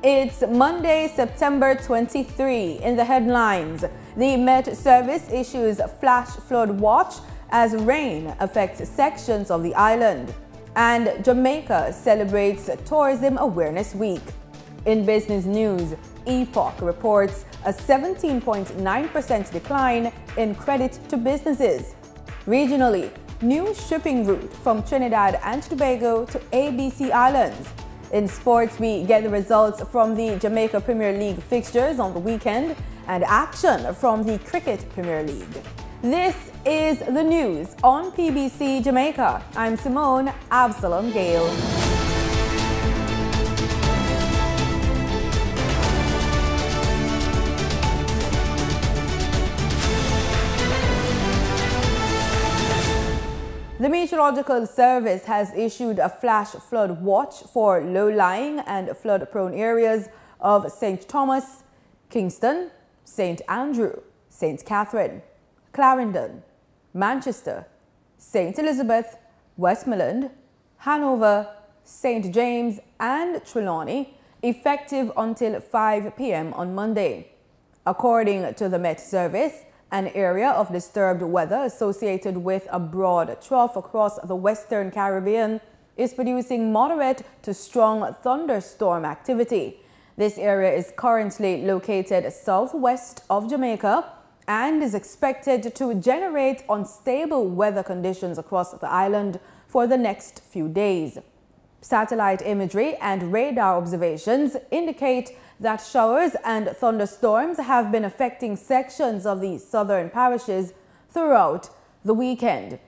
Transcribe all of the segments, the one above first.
It's Monday, September 23. In the headlines, the Met Service issues flash flood watch as rain affects sections of the island. And Jamaica celebrates Tourism Awareness Week. In business news, Epoch reports a 17.9% decline in credit to businesses. Regionally, new shipping route from Trinidad and Tobago to ABC Islands. In sports, we get the results from the Jamaica Premier League fixtures on the weekend and action from the Cricket Premier League. This is the news on PBC Jamaica. I'm Simone Absalom Gale. The Meteorological Service has issued a flash flood watch for low-lying and flood-prone areas of St. Thomas, Kingston, St. Andrew, St. Catherine, Clarendon, Manchester, St. Elizabeth, Westmoreland, Hanover, St. James and Trelawney, effective until 5 p.m. on Monday. According to the Met Service, an area of disturbed weather associated with a broad trough across the Western Caribbean is producing moderate to strong thunderstorm activity. This area is currently located southwest of Jamaica and is expected to generate unstable weather conditions across the island for the next few days. Satellite imagery and radar observations indicate that showers and thunderstorms have been affecting sections of the southern parishes throughout the weekend.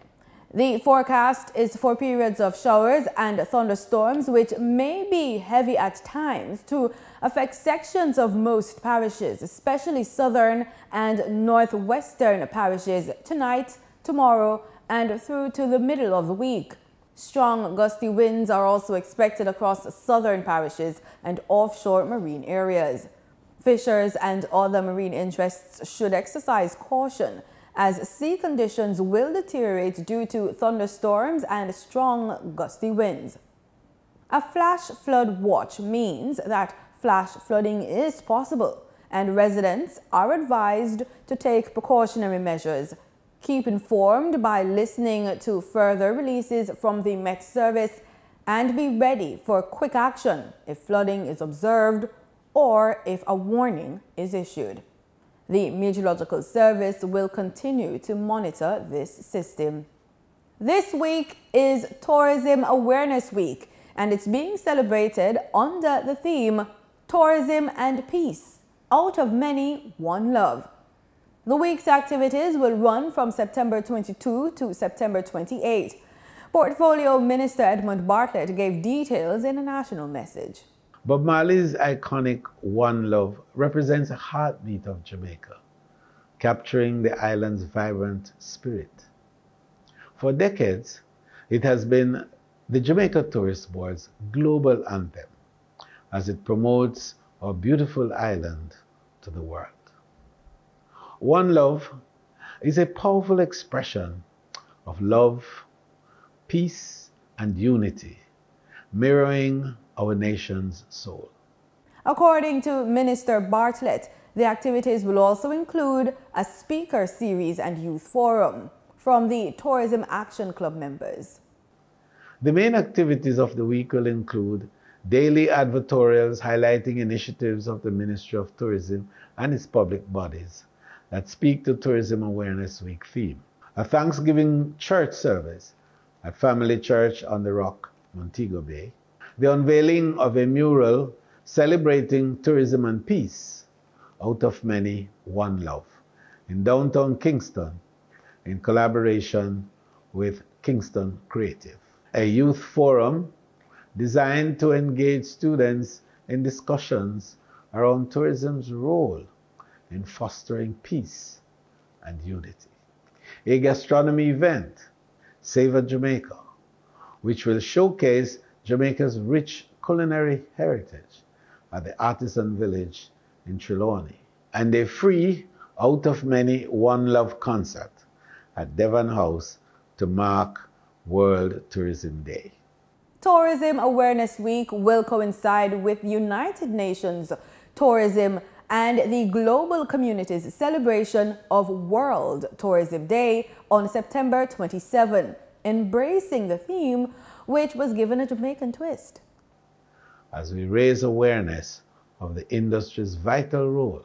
The forecast is for periods of showers and thunderstorms which may be heavy at times to affect sections of most parishes, especially southern and northwestern parishes tonight, tomorrow, and through to the middle of the week. Strong gusty winds are also expected across southern parishes and offshore marine areas. Fishers and other marine interests should exercise caution as sea conditions will deteriorate due to thunderstorms and strong gusty winds. A flash flood watch means that flash flooding is possible and residents are advised to take precautionary measures. Keep informed by listening to further releases from the Met Service and be ready for quick action if flooding is observed or if a warning is issued. The Meteorological Service will continue to monitor this system. This week is Tourism Awareness Week and it's being celebrated under the theme Tourism and Peace, out of many, one love. The week's activities will run from September 22 to September 28. Portfolio Minister Edmund Bartlett gave details in a national message. Bob Marley's iconic One Love represents a heartbeat of Jamaica, capturing the island's vibrant spirit. For decades, it has been the Jamaica Tourist Board's global anthem as it promotes our beautiful island to the world. One Love is a powerful expression of love, peace, and unity, mirroring our nation's soul. According to Minister Bartlett, the activities will also include a speaker series and youth forum from the Tourism Action Club members. The main activities of the week will include daily advertorials highlighting initiatives of the Ministry of Tourism and its public bodies that speak to Tourism Awareness Week theme, a Thanksgiving church service at Family Church on the Rock, Montego Bay, the unveiling of a mural celebrating tourism and peace, out of many, one love, in downtown Kingston in collaboration with Kingston Creative, a youth forum designed to engage students in discussions around tourism's role in fostering peace and unity. A gastronomy event, Savor Jamaica, which will showcase Jamaica's rich culinary heritage at the Artisan Village in Trelawney, and a free Out of Many One Love concert at Devon House to mark World Tourism Day. Tourism Awareness Week will coincide with United Nations Tourism and the global community's celebration of World Tourism Day on September 27, embracing the theme, which was given a Jamaican twist. As we raise awareness of the industry's vital role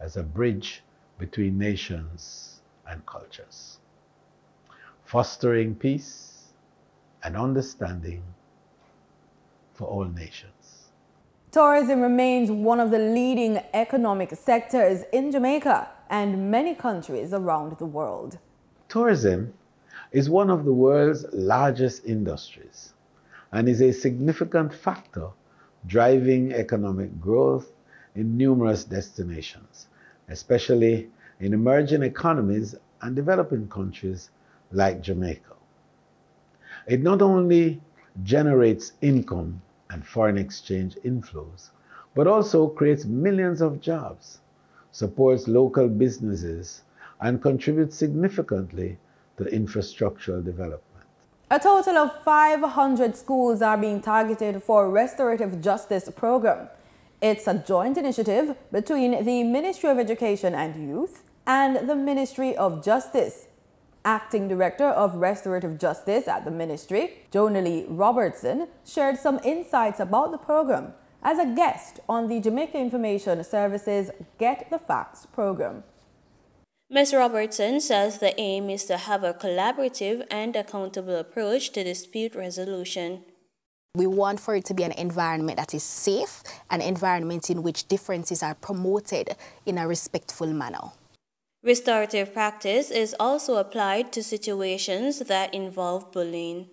as a bridge between nations and cultures, fostering peace and understanding for all nations. Tourism remains one of the leading economic sectors in Jamaica and many countries around the world. Tourism is one of the world's largest industries and is a significant factor driving economic growth in numerous destinations, especially in emerging economies and developing countries like Jamaica. It not only generates income and foreign exchange inflows, but also creates millions of jobs, supports local businesses, and contributes significantly to infrastructural development. A total of 500 schools are being targeted for Restorative Justice program. It's a joint initiative between the Ministry of Education and Youth and the Ministry of Justice. Acting Director of Restorative Justice at the Ministry, Jonalie Robertson, shared some insights about the program as a guest on the Jamaica Information Service's Get the Facts program. Ms. Robertson says the aim is to have a collaborative and accountable approach to dispute resolution. We want for it to be an environment that is safe, an environment in which differences are promoted in a respectful manner. Restorative practice is also applied to situations that involve bullying.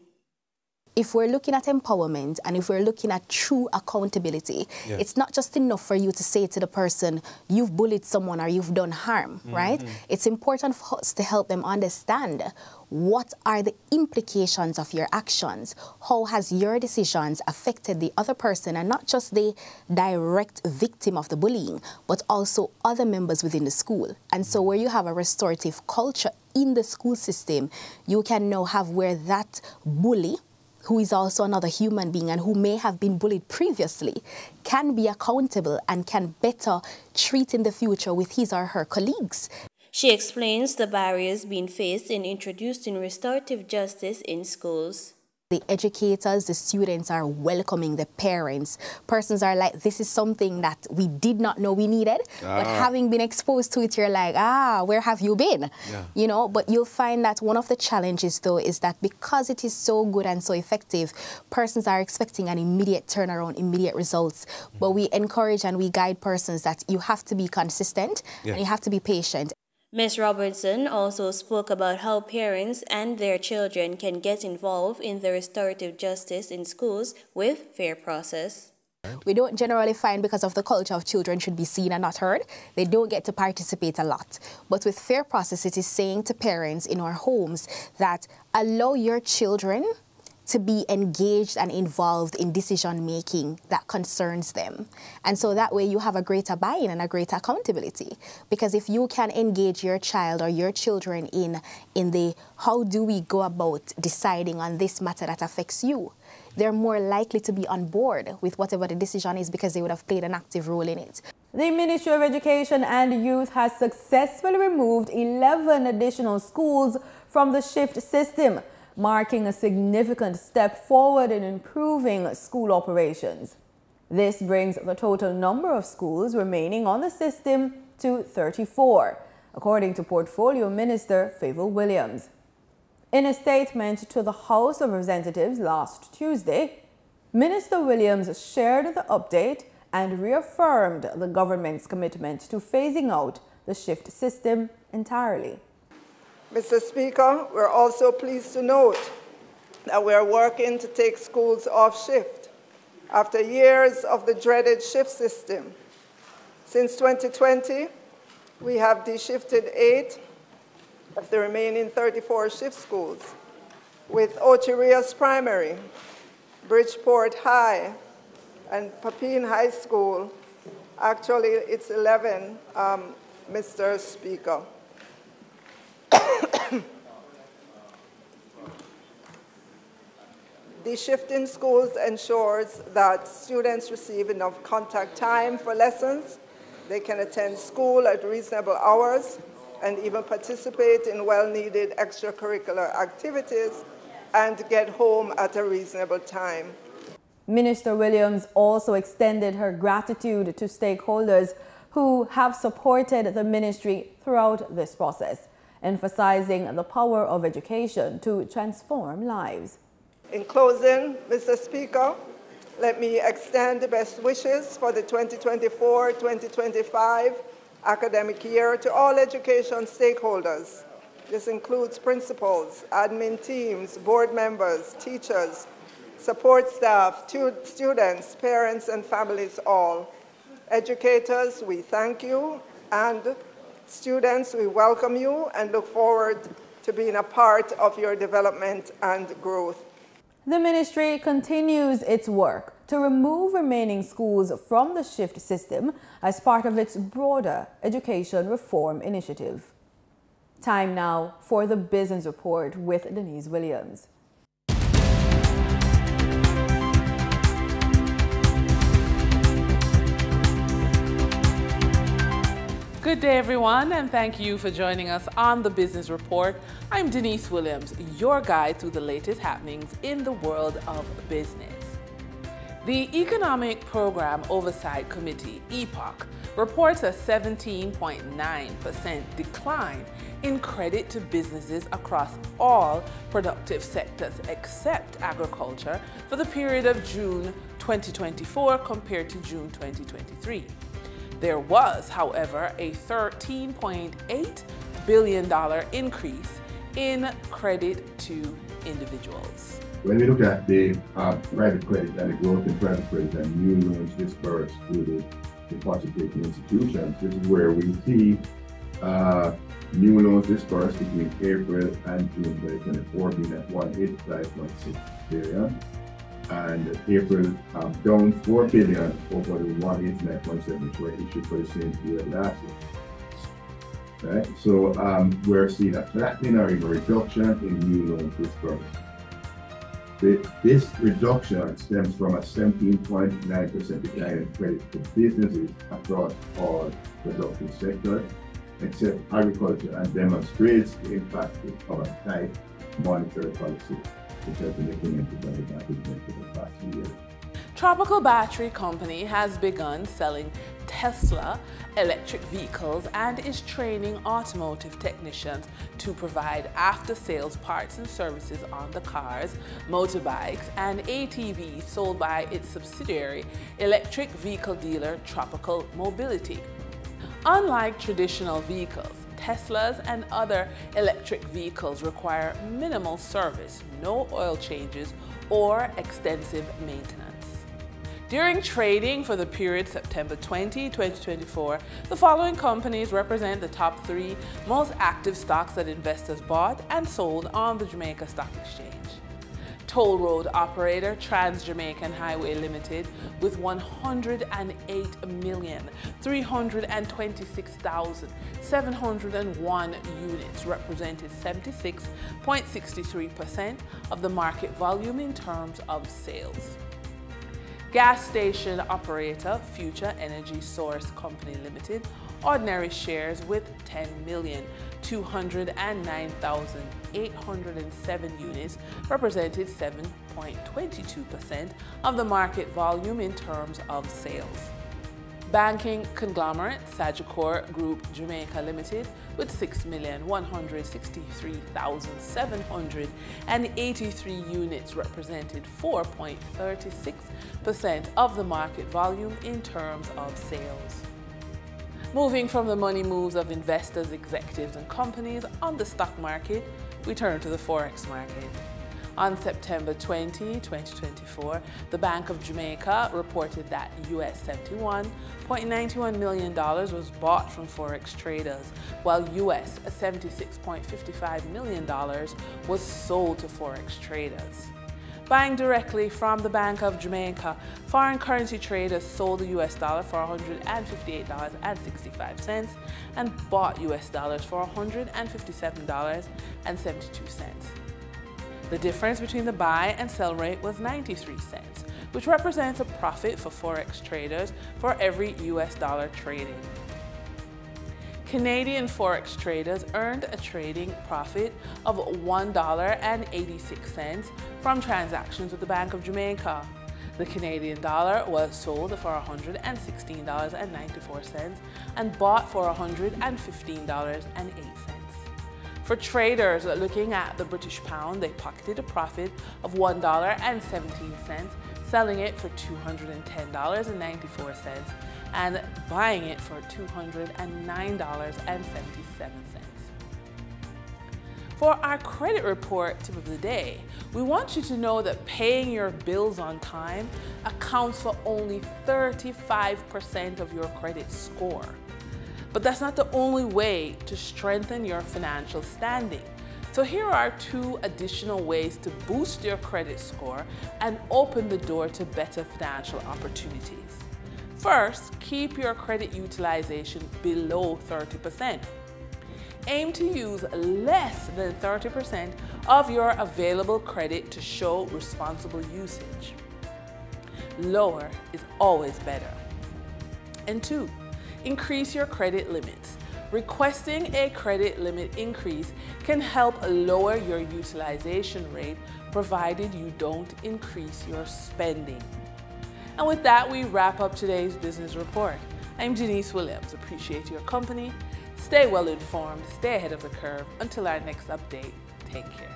If we're looking at empowerment and if we're looking at true accountability, it's not just enough for you to say to the person, you've bullied someone or you've done harm, right? It's important for us to help them understand what are the implications of your actions, how has your decisions affected the other person and not just the direct victim of the bullying, but also other members within the school. And so where you have a restorative culture in the school system, you can now have where that bully, who is also another human being and who may have been bullied previously, can be accountable and can better treat in the future with his or her colleagues. She explains the barriers being faced in introducing restorative justice in schools. The educators, the students are welcoming, the parents. Persons are like, this is something that we did not know we needed, but having been exposed to it, you're like, where have you been? You know, but you'll find that one of the challenges, though, is that because it is so good and so effective, persons are expecting an immediate turnaround, immediate results. But we encourage and we guide persons that you have to be consistent and you have to be patient. Ms. Robertson also spoke about how parents and their children can get involved in the restorative justice in schools with fair process. We don't generally find, because of the culture of children should be seen and not heard, they don't get to participate a lot. But with fair process, it is saying to parents in our homes that allow your children to be engaged and involved in decision-making that concerns them. And so that way you have a greater buy-in and a greater accountability. Because if you can engage your child or your children in the how do we go about deciding on this matter that affects you, they're more likely to be on board with whatever the decision is because they would have played an active role in it. The Ministry of Education and Youth has successfully removed 11 additional schools from the shift system, marking a significant step forward in improving school operations. This brings the total number of schools remaining on the system to 34, according to Portfolio Minister Favour Williams. In a statement to the House of Representatives last Tuesday, Minister Williams shared the update and reaffirmed the government's commitment to phasing out the shift system entirely. Mr. Speaker, we're also pleased to note that we're working to take schools off shift after years of the dreaded shift system. Since 2020, we have de-shifted 8 of the remaining 34 shift schools, with Ocherias Primary, Bridgeport High, and Papine High School. Actually, it's 11, Mr. Speaker. The shift in schools ensures that students receive enough contact time for lessons, they can attend school at reasonable hours, and even participate in well-needed extracurricular activities and get home at a reasonable time. Minister Williams also extended her gratitude to stakeholders who have supported the ministry throughout this process, emphasizing the power of education to transform lives. In closing, Mr. Speaker, let me extend the best wishes for the 2024-2025 academic year to all education stakeholders. This includes principals, admin teams, board members, teachers, support staff, students, parents, and families all. Educators, we thank you, and students, we welcome you and look forward to being a part of your development and growth. The ministry continues its work to remove remaining schools from the shift system as part of its broader education reform initiative. Time now for the Business Report with Denise Williams. Good day, everyone, and thank you for joining us on the Business Report. I'm Denise Williams, your guide through the latest happenings in the world of business. The Economic Program Oversight Committee, EPOC, reports a 17.9% decline in credit to businesses across all productive sectors except agriculture for the period of June 2024 compared to June 2023. There was, however, a $13.8 billion increase in credit to individuals. When we look at the private credit and the growth in private credit and new loans disbursed through the deposit-taking institutions, this is where we see new loans disbursed between April and June 2024 being at $185.6 billion. And April down $4 billion over the $189.7 which were issued for the same period last year. Right? So we're seeing a flattening or even a reduction in new loans disbursed. This reduction stems from a 17.9% decline in credit to businesses across all productive sectors, except agriculture, and demonstrates the impact of a tight monetary policy which has been implemented by the Bank of Jamaica for the past few years. Tropical Battery Company has begun selling Tesla electric vehicles and is training automotive technicians to provide after-sales parts and services on the cars, motorbikes, and ATVs sold by its subsidiary electric vehicle dealer Tropical Mobility. Unlike traditional vehicles, Teslas and other electric vehicles require minimal service, no oil changes, or extensive maintenance. During trading for the period September 20, 2024, the following companies represent the top 3 most active stocks that investors bought and sold on the Jamaica Stock Exchange. Toll road operator Trans-Jamaican Highway Limited with 108,326,701 units represented 76.63% of the market volume in terms of sales. Gas station operator Future Energy Source Company Limited, ordinary shares with 10,209,807 units represented 7.22% of the market volume in terms of sales. Banking conglomerate Sagicor Group Jamaica Limited with 6,163,783 units represented 4.36% of the market volume in terms of sales. Moving from the money moves of investors, executives, and companies on the stock market, we turn to the Forex market. On September 20, 2024, the Bank of Jamaica reported that US $71.91 million was bought from Forex traders, while US $76.55 million was sold to Forex traders. Buying directly from the Bank of Jamaica, foreign currency traders sold the US dollar for $158.65 and bought US dollars for $157.72. The difference between the buy and sell rate was 93 cents, which represents a profit for Forex traders for every US dollar traded. Canadian Forex traders earned a trading profit of $1.86 from transactions with the Bank of Jamaica. The Canadian dollar was sold for $116.94 and bought for $115.08. For traders looking at the British pound, they pocketed a profit of $1.17, selling it for $210.94 and buying it for $209.77. For our credit report tip of the day, we want you to know that paying your bills on time accounts for only 35% of your credit score. But that's not the only way to strengthen your financial standing. So here are 2 additional ways to boost your credit score and open the door to better financial opportunities. First, keep your credit utilization below 30%. Aim to use less than 30% of your available credit to show responsible usage. Lower is always better. And 2, increase your credit limits. Requesting a credit limit increase can help lower your utilization rate, provided you don't increase your spending. And with that, we wrap up today's business report. I'm Denise Williams. Appreciate your company. Stay well informed, stay ahead of the curve. Until our next update, take care.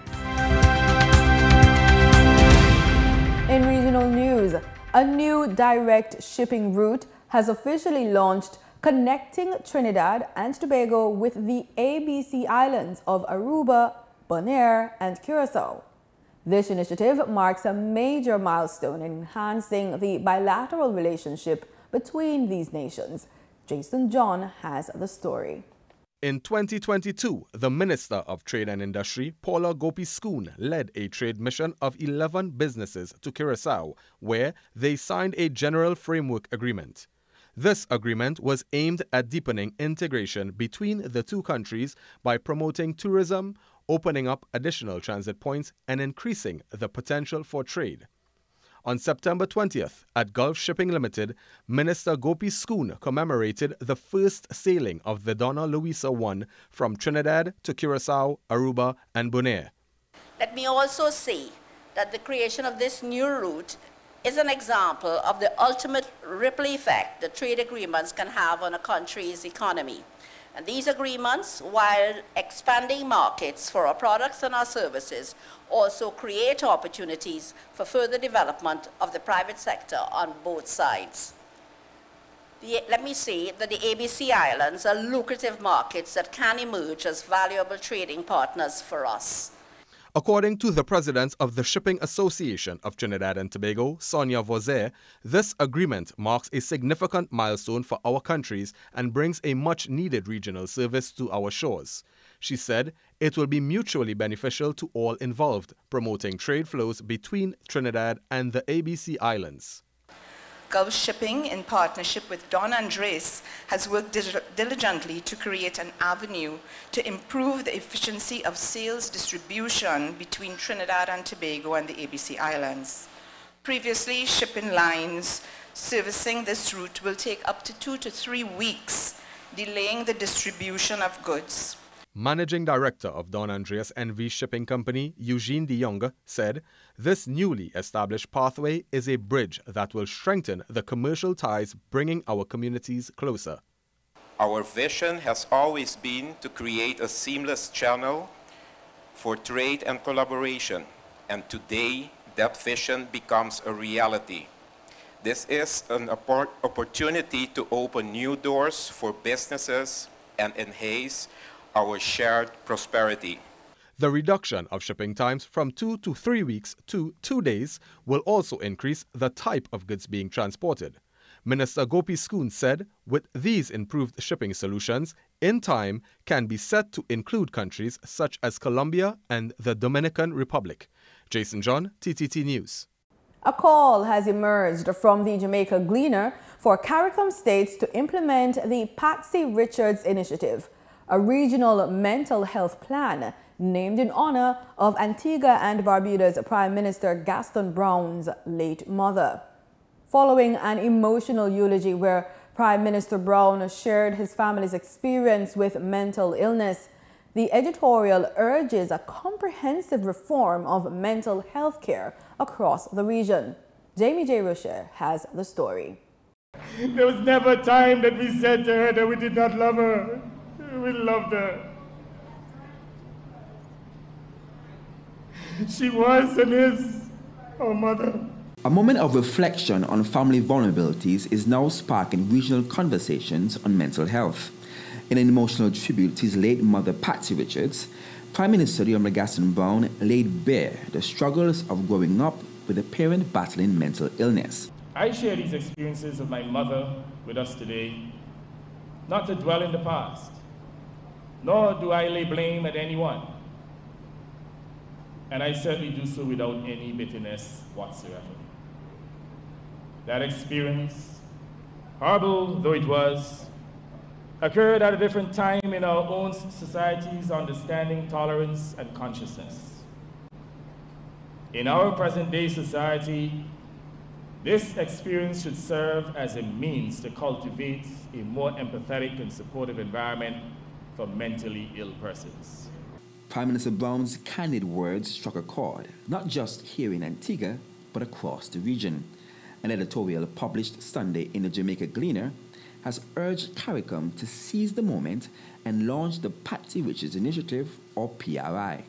In regional news, a new direct shipping route has officially launched, connecting Trinidad and Tobago with the ABC Islands of Aruba, Bonaire, and Curacao. This initiative marks a major milestone in enhancing the bilateral relationship between these nations. Jason John has the story. In 2022, the Minister of Trade and Industry, Paula Gopi-Schoon, led a trade mission of 11 businesses to Curacao, where they signed a general framework agreement. This agreement was aimed at deepening integration between the 2 countries by promoting tourism, opening up additional transit points, and increasing the potential for trade. On September 20th, at Gulf Shipping Limited, Minister Gopi-Schoon commemorated the first sailing of the Donna Luisa I from Trinidad to Curacao, Aruba, and Bonaire. Let me also say that the creation of this new route is an example of the ultimate ripple effect that trade agreements can have on a country's economy. And these agreements, while expanding markets for our products and our services, also create opportunities for further development of the private sector on both sides. Let me say that the ABC Islands are lucrative markets that can emerge as valuable trading partners for us. According to the president of the Shipping Association of Trinidad and Tobago, Sonia Voser, this agreement marks a significant milestone for our countries and brings a much-needed regional service to our shores. She said it will be mutually beneficial to all involved, promoting trade flows between Trinidad and the ABC Islands. Gulf Shipping, in partnership with Don Andres, has worked diligently to create an avenue to improve the efficiency of sales distribution between Trinidad and Tobago and the ABC Islands. Previously, shipping lines servicing this route will take up to 2 to 3 weeks, delaying the distribution of goods. Managing Director of Don Andreas NV Shipping Company, Eugene de Jonge, said, "This newly established pathway is a bridge that will strengthen the commercial ties, bringing our communities closer." Our vision has always been to create a seamless channel for trade and collaboration, and today that vision becomes a reality. This is an opportunity to open new doors for businesses and enhance our shared prosperity. The reduction of shipping times from 2 to 3 weeks to 2 days will also increase the type of goods being transported. Minister Gopi-Schoon said with these improved shipping solutions, in time can be set to include countries such as Colombia and the Dominican Republic. Jason John, TTT News. A call has emerged from the Jamaica Gleaner for CARICOM states to implement the Patsy Richards initiative. a regional mental health plan named in honor of Antigua and Barbuda's Prime Minister Gaston Brown's late mother. Following an emotional eulogy where Prime Minister Brown shared his family's experience with mental illness, the editorial urges a comprehensive reform of mental health care across the region. Jamie J. Rocher has the story. There was never a time that we said to her that we did not love her. We loved her. She was and is our mother. A moment of reflection on family vulnerabilities is now sparking regional conversations on mental health. In an emotional tribute to his late mother, Patsy Richards, Prime Minister Gaston Brown laid bare the struggles of growing up with a parent battling mental illness. I share these experiences of my mother with us today, not to dwell in the past, nor do I lay blame at anyone. And I certainly do so without any bitterness whatsoever. That experience, horrible though it was, occurred at a different time in our own society's understanding, tolerance, and consciousness. In our present-day society, this experience should serve as a means to cultivate a more empathetic and supportive environment for mentally ill persons. Prime Minister Brown's candid words struck a chord, not just here in Antigua, but across the region. An editorial published Sunday in the Jamaica Gleaner has urged CARICOM to seize the moment and launch the Patsy Richards Initiative, or PRI.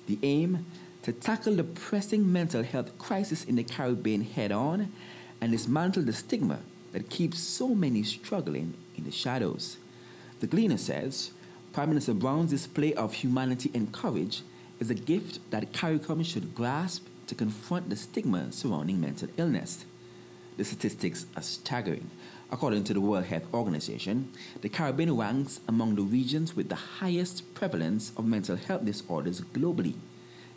The aim, to tackle the pressing mental health crisis in the Caribbean head-on and dismantle the stigma that keeps so many struggling in the shadows. The Gleaner says, Prime Minister Brown's display of humanity and courage is a gift that CARICOM should grasp to confront the stigma surrounding mental illness. The statistics are staggering. According to the World Health Organization, the Caribbean ranks among the regions with the highest prevalence of mental health disorders globally.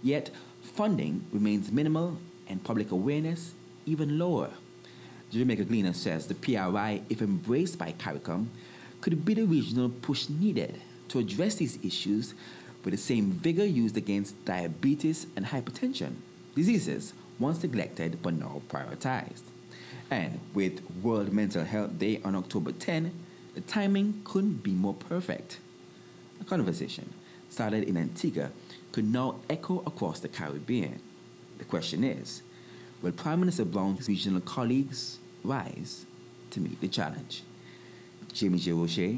Yet, funding remains minimal and public awareness even lower. The Jamaica Gleaner says the PRI, if embraced by CARICOM, could be the regional push needed to address these issues with the same vigor used against diabetes and hypertension, diseases once neglected but now prioritized. And with World Mental Health Day on October 10, the timing couldn't be more perfect. A conversation started in Antigua could now echo across the Caribbean. The question is, will Prime Minister Brown's regional colleagues rise to meet the challenge? Jamie J. Rocher,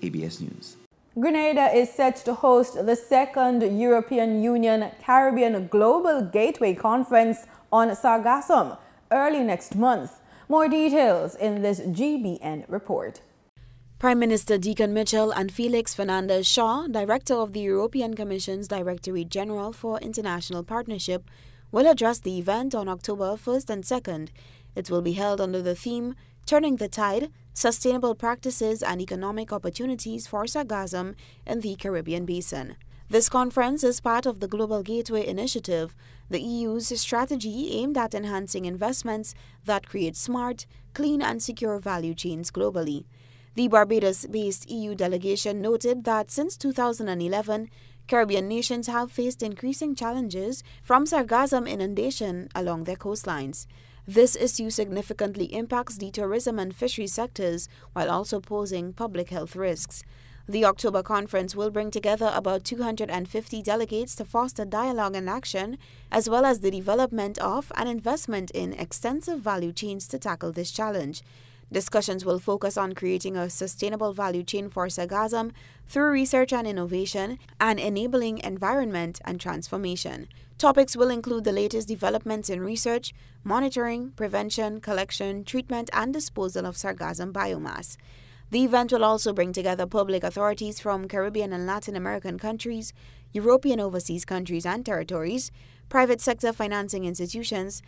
ABS News. Grenada is set to host the second European Union Caribbean Global Gateway Conference on Sargassum early next month. More details in this GBN report. Prime Minister Deacon Mitchell and Felix Fernandez Shaw, Director of the European Commission's Directorate General for International Partnership, will address the event on October 1st and 2nd. It will be held under the theme, Turning the Tide, Sustainable Practices and Economic Opportunities for Sargassum in the Caribbean Basin. This conference is part of the Global Gateway Initiative, the EU's strategy aimed at enhancing investments that create smart, clean and secure value chains globally. The Barbados-based EU delegation noted that since 2011, Caribbean nations have faced increasing challenges from sargassum inundation along their coastlines. This issue significantly impacts the tourism and fisheries sectors while also posing public health risks. The October conference will bring together about 250 delegates to foster dialogue and action, as well as the development of and investment in extensive value chains to tackle this challenge. Discussions will focus on creating a sustainable value chain for sargassum through research and innovation and enabling environment and transformation. Topics will include the latest developments in research, monitoring, prevention, collection, treatment, and disposal of sargassum biomass. The event will also bring together public authorities from Caribbean and Latin American countries, European overseas countries and territories, private sector financing institutions,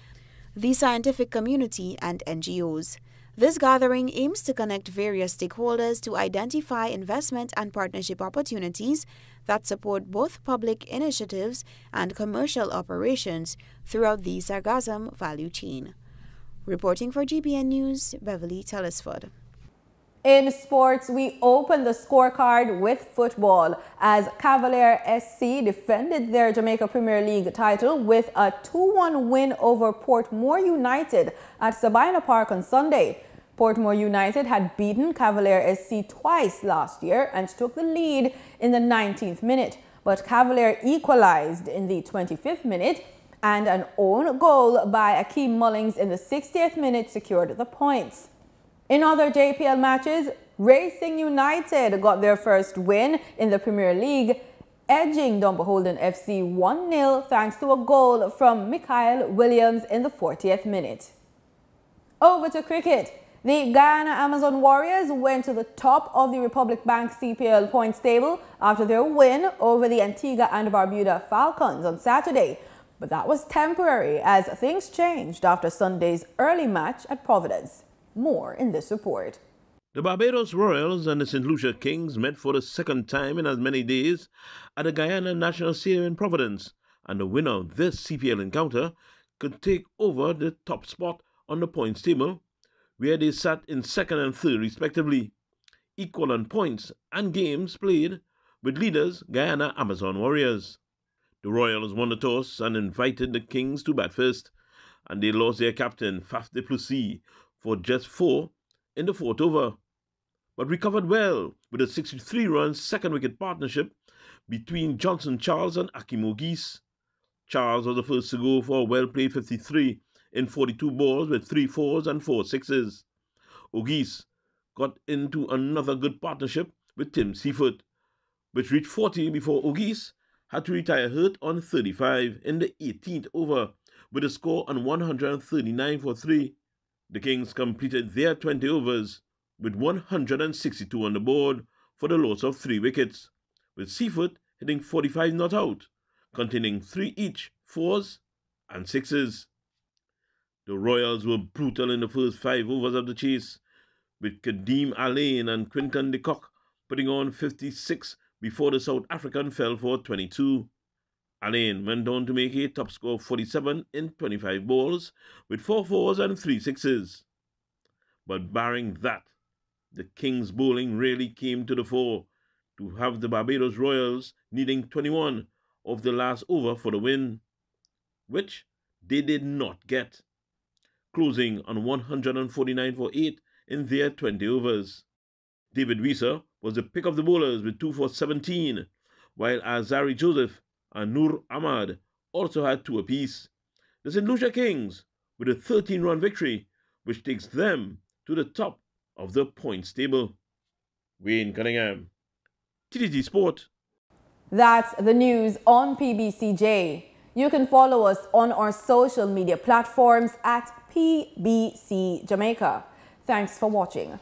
the scientific community, and NGOs. This gathering aims to connect various stakeholders to identify investment and partnership opportunities that support both public initiatives and commercial operations throughout the sargassum value chain. Reporting for GBN News, Beverly Telesford. In sports, we opened the scorecard with football as Cavalier SC defended their Jamaica Premier League title with a 2-1 win over Portmore United at Sabina Park on Sunday. Portmore United had beaten Cavalier SC twice last year and took the lead in the 19th minute, but Cavalier equalized in the 25th minute and an own goal by Akeem Mullings in the 60th minute secured the points. In other JPL matches, Racing United got their first win in the Premier League, edging Dumbarholden FC 1-0 thanks to a goal from Mikhail Williams in the 40th minute. Over to cricket. The Guyana Amazon Warriors went to the top of the Republic Bank CPL points table after their win over the Antigua and Barbuda Falcons on Saturday. But that was temporary as things changed after Sunday's early match at Providence. More in this report. The Barbados Royals and the St. Lucia Kings met for the second time in as many days at the Guyana National Stadium in Providence, and the winner of this CPL encounter could take over the top spot on the points table, where they sat in second and third respectively, equal on points and games played with leaders Guyana Amazon Warriors. The Royals won the toss and invited the Kings to bat first, and they lost their captain Faf du Plessis for just 4 in the 4th over, but recovered well with a 63-run second-wicket partnership between Johnson Charles and Akim Ogis. Charles was the first to go for a well-played 53 in 42 balls with 3 fours and 4 sixes. Ogis got into another good partnership with Tim Seafoot, which reached 40 before Ogis had to retire hurt on 35 in the 18th over with a score on 139 for 3. The Kings completed their 20 overs with 162 on the board for the loss of 3 wickets, with Seafoot hitting 45 not out, containing 3 each, 4s and 6s. The Royals were brutal in the first 5 overs of the chase, with Kadeem Alain and Quinton de Kock putting on 56 before the South African fell for 22. Alain went on to make a top score of 47 in 25 balls with 4 fours and 3 sixes. But barring that, the Kings' bowling really came to the fore to have the Barbados Royals needing 21 of the last over for the win, which they did not get, closing on 149 for 8 in their 20 overs. David Weiser was the pick of the bowlers with 2 for 17, while Azari Joseph and Nur Ahmad also had 2 apiece. The St. Lucia Kings with a 13-run victory, which takes them to the top of the points table. Wayne Cunningham, TTT Sport. That's the news on PBCJ. You can follow us on our social media platforms at PBCJamaica. Thanks for watching.